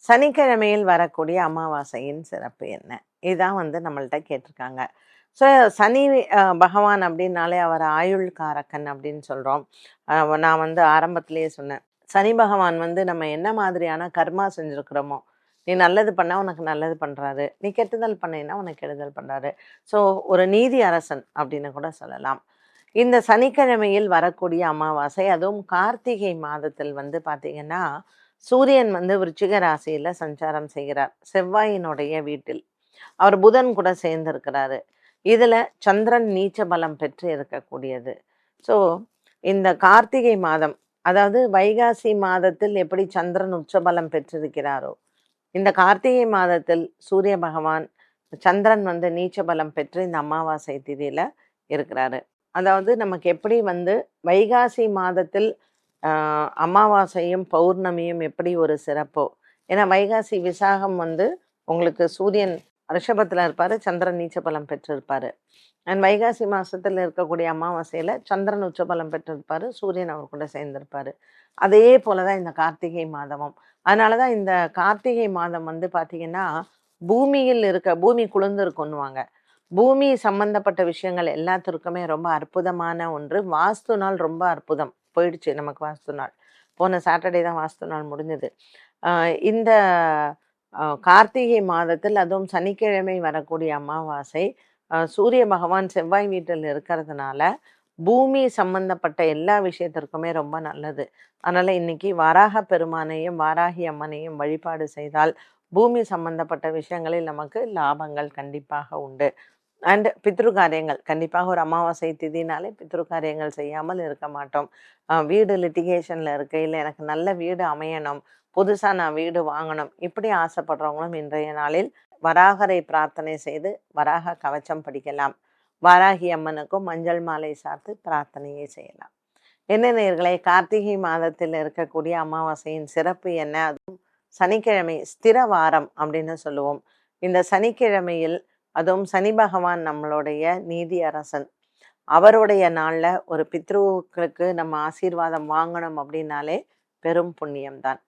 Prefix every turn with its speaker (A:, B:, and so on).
A: சனிக்கிழமையில் வரக்கூடிய அமாவாசையின் சிறப்பு என்ன? இதுதான் நம்மள்ட்ட கேட்டிருக்காங்க. ஸோ சனி பகவான் அப்படின்னாலே அவர் ஆயுள் காரகன் அப்படின்னு சொல்றோம். அ நான் ஆரம்பத்திலேயே சொன்னேன். சனி பகவான் நம்ம என்ன மாதிரியான கர்மா செஞ்சிருக்கிறோமோ, நீ நல்லது பண்ணா உனக்கு நல்லது பண்றாரு. நீ கெட்டுதல் பண்ணீன்னா உனக்கு கெடுதல் பண்றாரு. ஸோ ஒரு நீதி அரசன் அப்படின்னு கூட சொல்லலாம். இந்த சனிக்கிழமையில் வரக்கூடிய அமாவாசை, அதுவும் கார்த்திகை மாதத்தில் பார்த்தீங்கன்னா, சூரியன் விருச்சிக ராசியில சஞ்சாரம் செய்கிறார். செவ்வாயினுடைய வீட்டில். அவர் புதன் கூட சேர்ந்திருக்கிறாரு. இதுல சந்திரன் நீச்ச பலம் பெற்று இருக்கக்கூடியது. ஸோ இந்த கார்த்திகை மாதம், அதாவது வைகாசி மாதத்தில் எப்படி சந்திரன் உச்சபலம் பெற்றிருக்கிறாரோ, இந்த கார்த்திகை மாதத்தில் சூரிய பகவான், சந்திரன் நீச்ச பலம் பெற்று இந்த அமாவாசை திதியில இருக்கிறாரு. அதாவது நமக்கு எப்படி வைகாசி மாதத்தில் அமாவாசையும் பௌர்ணமியும் எப்படி ஒரு சிறப்போ, ஏன்னா வைகாசி விசாகம் உங்களுக்கு சூரியன் ரிஷபத்தில் இருப்பார், சந்திரன் நீச்ச பலம் பெற்றிருப்பார். அண்ட் வைகாசி மாதத்தில் இருக்கக்கூடிய அமாவாசையில் சந்திரன் உச்சபலம் பெற்றிருப்பார், சூரியன் அவர் கூட சேர்ந்திருப்பார். அதே போல தான் இந்த கார்த்திகை மாதமும். அதனால தான் இந்த கார்த்திகை மாதம் பார்த்தீங்கன்னா, பூமியில் பூமி குளிர்ந்திருக்குன்னுவாங்க. பூமி சம்பந்தப்பட்ட விஷயங்கள் எல்லாத்திற்குமே ரொம்ப அற்புதமான ஒன்று. வாஸ்து நாள் ரொம்ப அற்புதம். போயிடுச்சு நமக்கு வாஸ்து நாள். போன சாட்டர்டே தான் வாஸ்து நாள் முடிஞ்சது. இந்த கார்த்திகை மாதத்தில், அதுவும் சனிக்கிழமை வரக்கூடிய அமாவாசை, சூரிய பகவான் செவ்வாய் வீட்டில் இருக்கிறதுனால பூமி சம்பந்தப்பட்ட எல்லா விஷயத்திற்குமே ரொம்ப நல்லது. அதனால இன்னைக்கு வராக பெருமானையும் வாராகி அம்மனையும் வழிபாடு செய்தால் பூமி சம்பந்தப்பட்ட விஷயங்களில் நமக்கு லாபங்கள் கண்டிப்பாக உண்டு. அண்ட் பித்ரு காரியங்கள் கண்டிப்பாக ஒரு அமாவாசை திதினாலே பித்ரு காரியங்கள் செய்யாமல் இருக்க மாட்டோம். வீடு லிட்டிகேஷனில் இருக்கையில் எனக்கு நல்ல வீடு அமையணும், புதுசாக நான் வீடு வாங்கணும், இப்படி ஆசைப்படுறவங்களும் இன்றைய நாளில் வராகரை பிரார்த்தனை செய்து வராக கவச்சம் படிக்கலாம். வாராகி அம்மனுக்கும் மஞ்சள் மாலை சார்த்து பிரார்த்தனையை செய்யலாம். என்ன நேயர்களே, கார்த்திகை மாதத்தில் இருக்கக்கூடிய அமாவாசையின் சிறப்பு என்ன? அதுவும் சனிக்கிழமை ஸ்திர வாரம் அப்படின்னு சொல்லுவோம். இந்த சனிக்கிழமையில், அதுவும் சனி பகவான் நம்மளுடைய நீதி அரசன், அவருடைய நாளில் ஒரு பித்ருக்களுக்கு நம்ம ஆசீர்வாதம் வாங்கணும் அப்படின்னாலே பெரும் புண்ணியம்தான்.